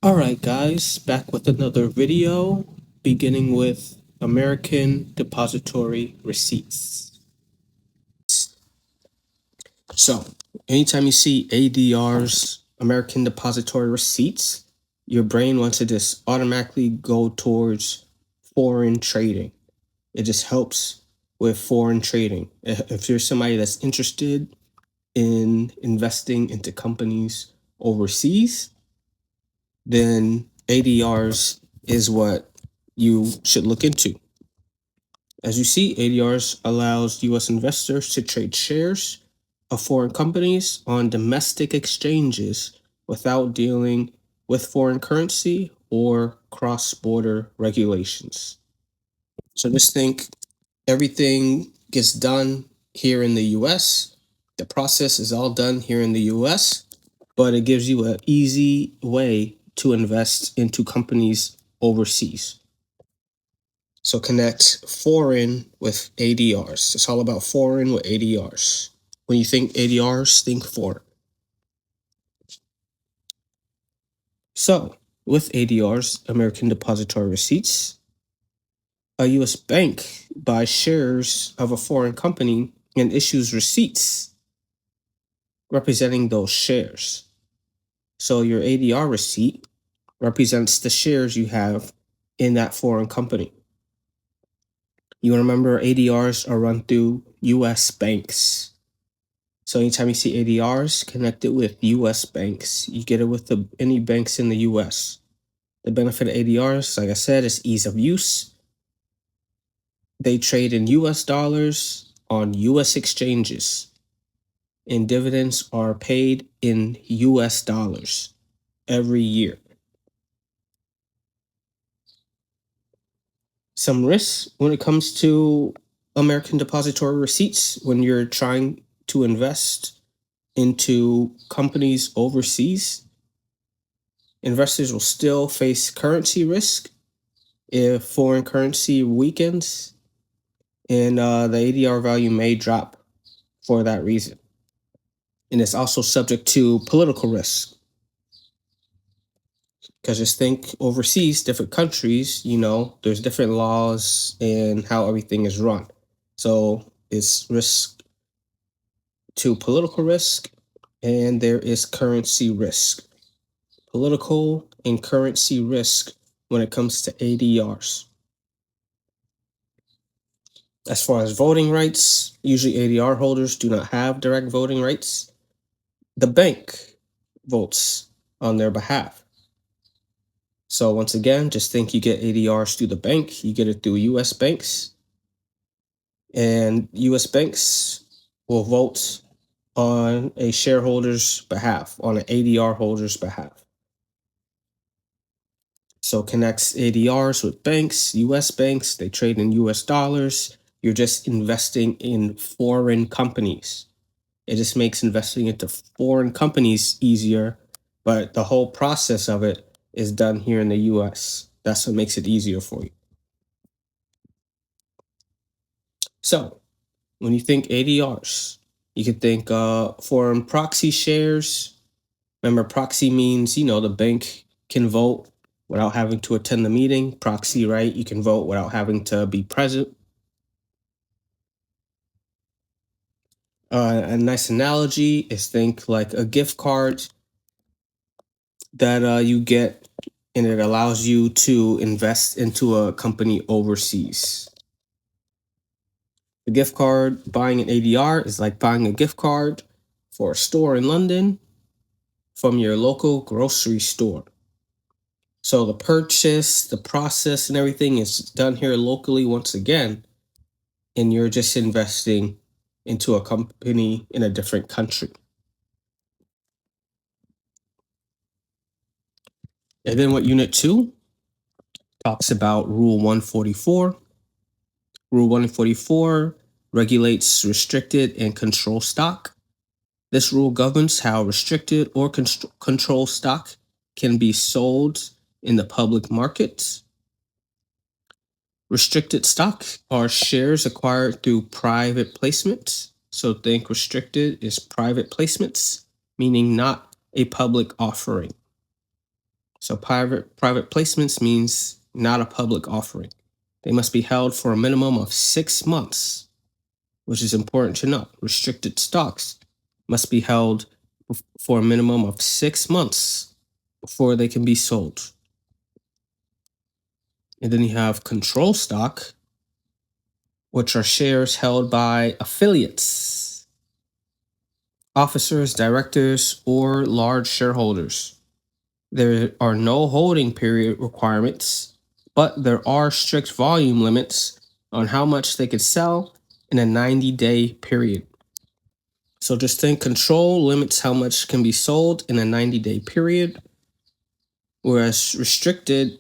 All right, guys, back with another video, beginning with American Depository Receipts. So, anytime you see ADRs, American Depository Receipts, your brain wants to just automatically go towards foreign trading. It just helps with foreign trading. If you're somebody that's interested in investing into companies overseas, then ADRs is what you should look into. As you see, ADRs allows US investors to trade shares of foreign companies on domestic exchanges without dealing with foreign currency or cross-border regulations. So just think everything gets done here in the US. The process is all done here in the US, but it gives you an easy way to invest into companies overseas. So connect foreign with ADRs. It's all about foreign with ADRs. When you think ADRs, think foreign. So with ADRs, American Depository Receipts, a US bank buys shares of a foreign company and issues receipts representing those shares. So your ADR receipt represents the shares you have in that foreign company. You remember ADRs are run through US banks. So anytime you see ADRs, connect it with US banks. You get it with any banks in the US. The benefit of ADRs, like I said, is ease of use. They trade in US dollars on US exchanges, and dividends are paid in US dollars every year. Some risks when it comes to American Depository Receipts when you're trying to invest into companies overseas. Investors will still face currency risk if foreign currency weakens, and the ADR value may drop for that reason. And it's also subject to political risk. Because just think overseas, different countries, there's different laws and how everything is run. So it's risk to political risk, and there is currency risk. Political and currency risk when it comes to ADRs. As far as voting rights, usually ADR holders do not have direct voting rights. The bank votes on their behalf. So once again, just think you get ADRs through the bank, you get it through US banks, and US banks will vote on a shareholder's behalf, on an ADR holder's behalf. So connects ADRs with banks, US banks, they trade in US dollars. You're just investing in foreign companies. It just makes investing into foreign companies easier, but the whole process of it is done here in the US. That's what makes it easier for you. So when you think ADRs, you could think foreign proxy shares. Remember, proxy means, the bank can vote without having to attend the meeting. Proxy, right? You can vote without having to be present. A nice analogy is think like a gift card that you get, and it allows you to invest into a company overseas. The gift card, buying an ADR is like buying a gift card for a store in London from your local grocery store. So the purchase, the process, and everything is done here locally once again, and you're just investing into a company in a different country. And then what Unit 2 talks about Rule 144. Rule 144 regulates restricted and control stock. This rule governs how restricted or control stock can be sold in the public markets. Restricted stock are shares acquired through private placements. So think restricted is private placements, meaning not a public offering. So private placements means not a public offering. They must be held for a minimum of 6 months, which is important to know. Restricted stocks must be held for a minimum of 6 months before they can be sold. And then you have control stock, which are shares held by affiliates, officers, directors, or large shareholders. There are no holding period requirements, but there are strict volume limits on how much they could sell in a 90-day period. So just think control limits how much can be sold in a 90-day period, whereas restricted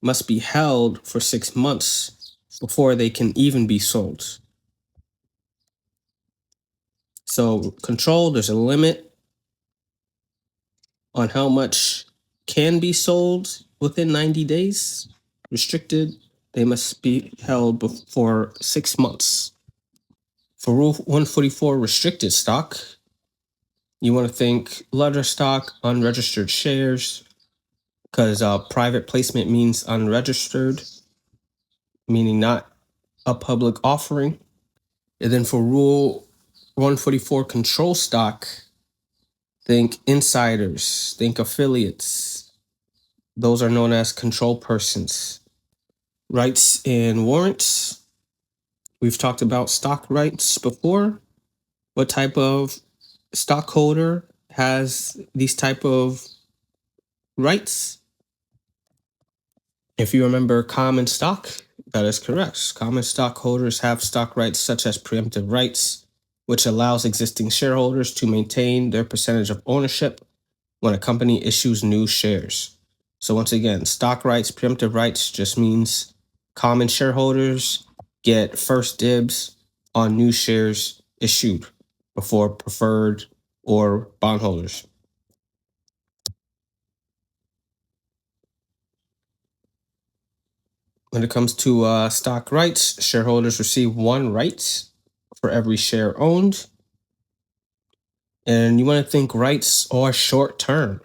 must be held for 6 months before they can even be sold. So control, there's a limit on how much can be sold within 90 days. Restricted, they must be held for 6 months. For Rule 144 restricted stock, you want to think letter stock, unregistered shares, because private placement means unregistered, meaning not a public offering. And then for Rule 144 control stock, think insiders, think affiliates. Those are known as control persons. Rights and warrants. We've talked about stock rights before. What type of stockholder has these type of rights? If you remember common stock, that is correct. Common stockholders have stock rights such as preemptive rights, which allows existing shareholders to maintain their percentage of ownership when a company issues new shares. So once again, stock rights, preemptive rights just means common shareholders get first dibs on new shares issued before preferred or bondholders. When it comes to stock rights, shareholders receive one right for every share owned. And you want to think rights are short term.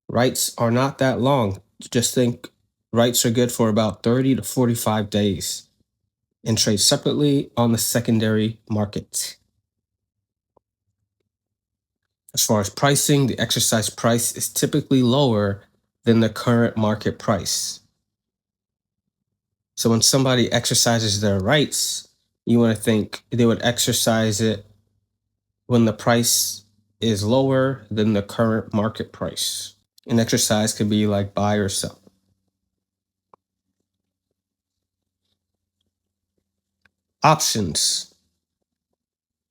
Rights are not that long. Just think rights are good for about 30 to 45 days and trade separately on the secondary market. As far as pricing, the exercise price is typically lower than the current market price. So when somebody exercises their rights, you want to think they would exercise it when the price is lower than the current market price. An exercise could be like buy or sell. Options.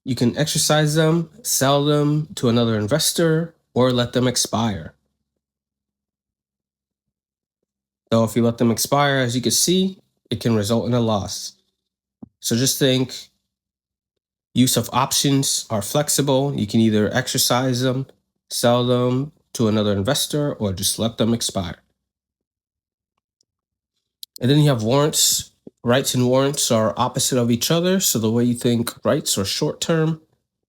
You can exercise them, sell them to another investor, or let them expire. Though if you let them expire, as you can see, it can result in a loss. So just think use of options are flexible. You can either exercise them, sell them to another investor, or just let them expire. And then you have warrants. Rights and warrants are opposite of each other. So the way you think rights are short term,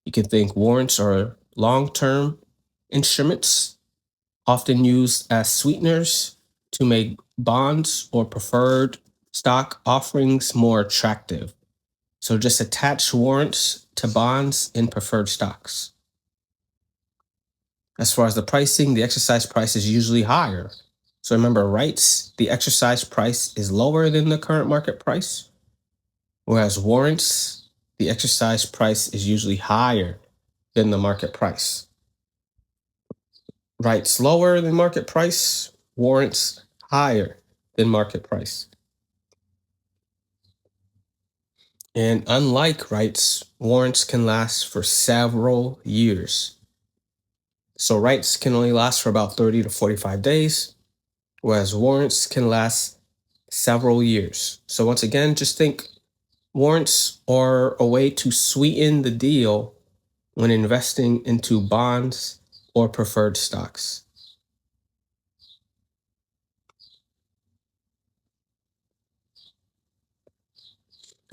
you can think warrants are long term instruments, often used as sweeteners to make bonds or preferred stock offerings more attractive. So just attach warrants to bonds and preferred stocks. As far as the pricing, the exercise price is usually higher. So remember, rights, the exercise price is lower than the current market price, whereas warrants, the exercise price is usually higher than the market price. Rights lower than market price, warrants higher than market price. And unlike rights, warrants can last for several years. So rights can only last for about 30 to 45 days, whereas warrants can last several years. So once again, just think warrants are a way to sweeten the deal when investing into bonds or preferred stocks.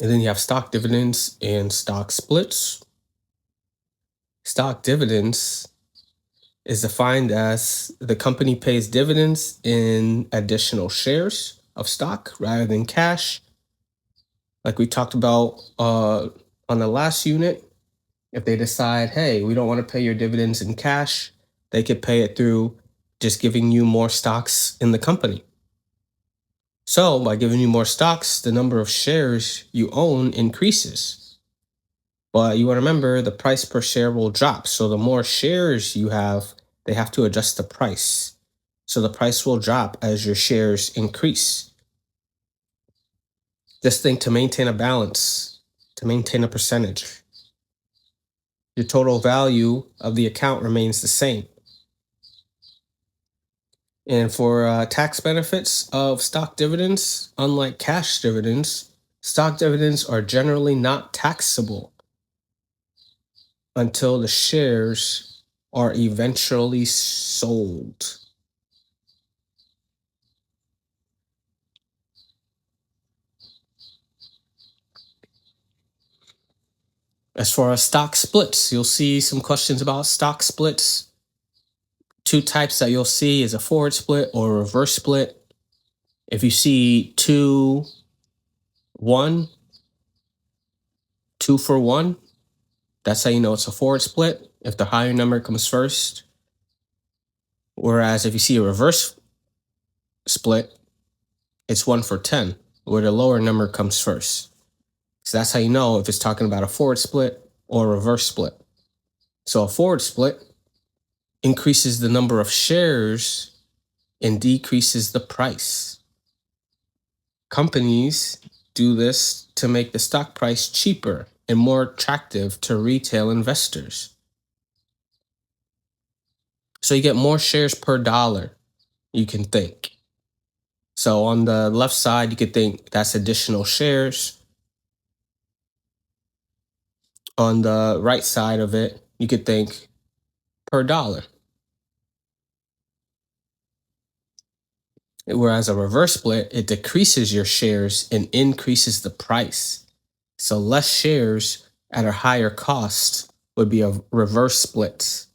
And then you have stock dividends and stock splits. Stock dividends is defined as the company pays dividends in additional shares of stock rather than cash. Like we talked about on the last unit, if they decide, hey, we don't want to pay your dividends in cash, they could pay it through just giving you more stocks in the company. So by giving you more stocks, the number of shares you own increases. But you want to remember the price per share will drop. So the more shares you have, they have to adjust the price. So the price will drop as your shares increase. Just think, to maintain a balance, to maintain a percentage, your total value of the account remains the same. And for tax benefits of stock dividends, unlike cash dividends, stock dividends are generally not taxable until the shares are eventually sold. As far as stock splits, you'll see some questions about stock splits. Two types that you'll see is a forward split or a reverse split. If you see 2 1, 2 for 1, that's how you know it's a forward split if the higher number comes first. Whereas if you see a reverse split, it's 1 for 10, where the lower number comes first. So that's how you know if it's talking about a forward split or a reverse split. So a forward split increases the number of shares and decreases the price. Companies do this to make the stock price cheaper and more attractive to retail investors. So you get more shares per dollar, you can think. So on the left side, you could think that's additional shares. On the right side of it, you could think per dollar. Whereas a reverse split, it decreases your shares and increases the price. So less shares at a higher cost would be a reverse split.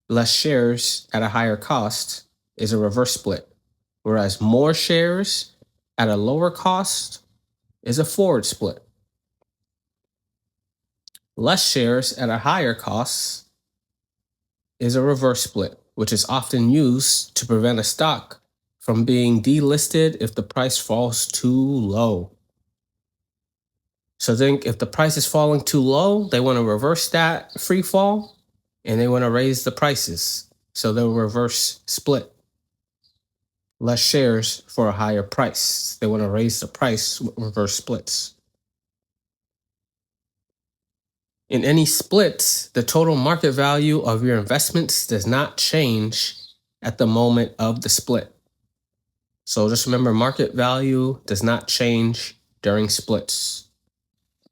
Less shares at a higher cost is a reverse split. Whereas more shares at a lower cost is a forward split. Less shares at a higher cost is a reverse split, which is often used to prevent a stock from being delisted if the price falls too low. So think, if the price is falling too low, they want to reverse that free fall and they want to raise the prices. So they'll reverse split. Less shares for a higher price. They want to raise the price with reverse splits. In any split, the total market value of your investments does not change at the moment of the split. So just remember, market value does not change during splits.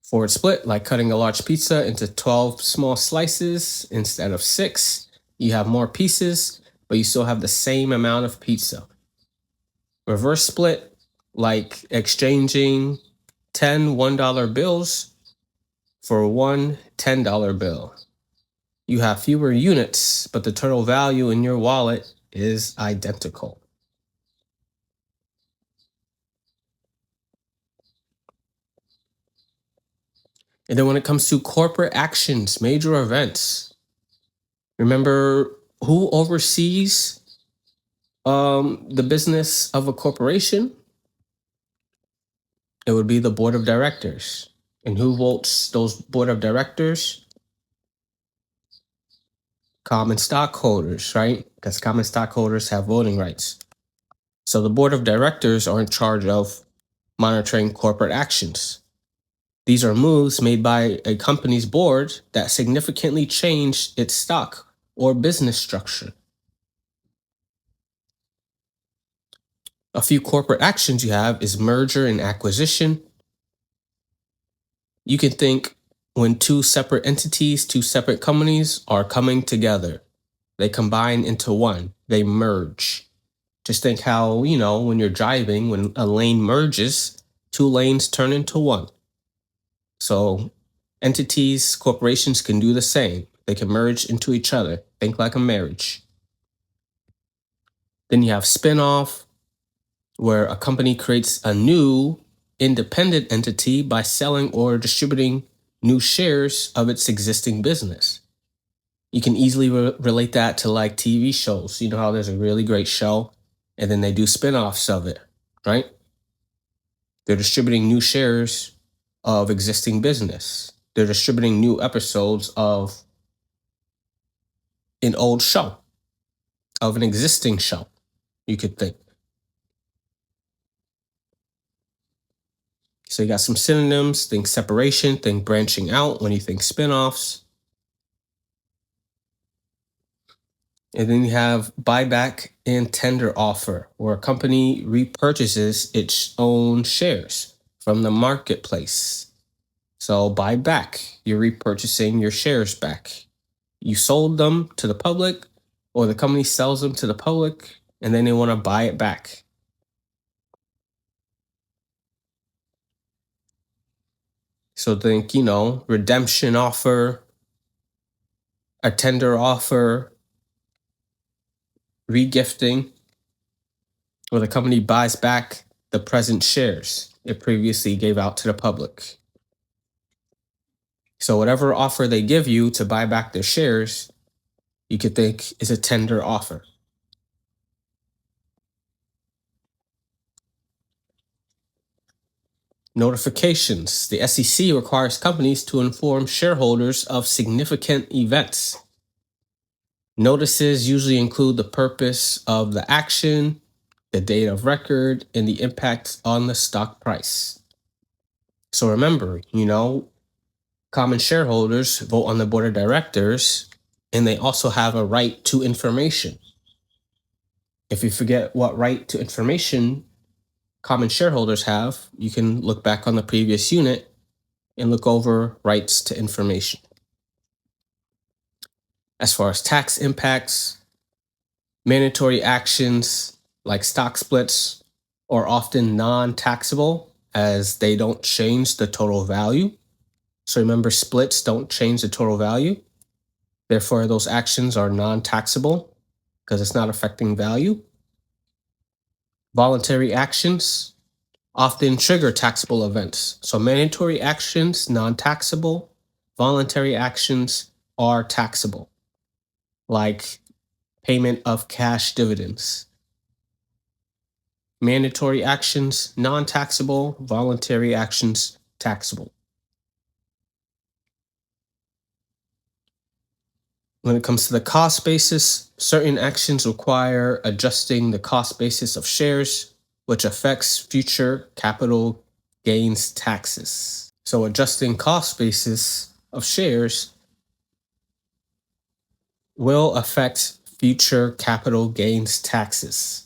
Forward split, like cutting a large pizza into 12 small slices instead of 6. You have more pieces, but you still have the same amount of pizza. Reverse split, like exchanging 10 $1 bills for one $10 bill. You have fewer units, but the total value in your wallet is identical. And then when it comes to corporate actions, major events, remember who oversees the business of a corporation? It would be the board of directors. And who votes those board of directors? Common stockholders, right? Because common stockholders have voting rights. So the board of directors are in charge of monitoring corporate actions. These are moves made by a company's board that significantly change its stock or business structure. A few corporate actions you have is merger and acquisition. You can think when two separate entities, two separate companies are coming together. They combine into one, they merge. Just think how, when you're driving, when a lane merges, two lanes turn into one. So entities, corporations can do the same. They can merge into each other. Think like a marriage. Then you have spin-off, where a company creates a new independent entity by selling or distributing new shares of its existing business. You can easily relate that to like TV shows. You know how there's a really great show and then they do spin-offs of it, right? They're distributing new shares of existing business. They're distributing new episodes of an old show, of an existing show, you could think. So you got some synonyms. Think separation, think branching out when you think spin-offs. And then you have buyback and tender offer, where a company repurchases its own shares from the marketplace. So buyback, you're repurchasing your shares back. You sold them to the public, or the company sells them to the public, and then they want to buy it back. So think, redemption offer, a tender offer, regifting, where the company buys back the present shares it previously gave out to the public. So whatever offer they give you to buy back their shares, you could think is a tender offer. Notifications. The SEC requires companies to inform shareholders of significant events. Notices usually include the purpose of the action, the date of record, and the impact on the stock price. So remember, common shareholders vote on the board of directors, and they also have a right to information. If you forget what right to information common shareholders have, you can look back on the previous unit and look over rights to information. As far as tax impacts, mandatory actions like stock splits are often non-taxable as they don't change the total value. So remember, splits don't change the total value. Therefore, those actions are non-taxable because it's not affecting value. Voluntary actions often trigger taxable events. So mandatory actions, non-taxable. Voluntary actions are taxable, like payment of cash dividends. Mandatory actions, non-taxable. Voluntary actions, taxable. When it comes to the cost basis, certain actions require adjusting the cost basis of shares, which affects future capital gains taxes. So adjusting cost basis of shares will affect future capital gains taxes.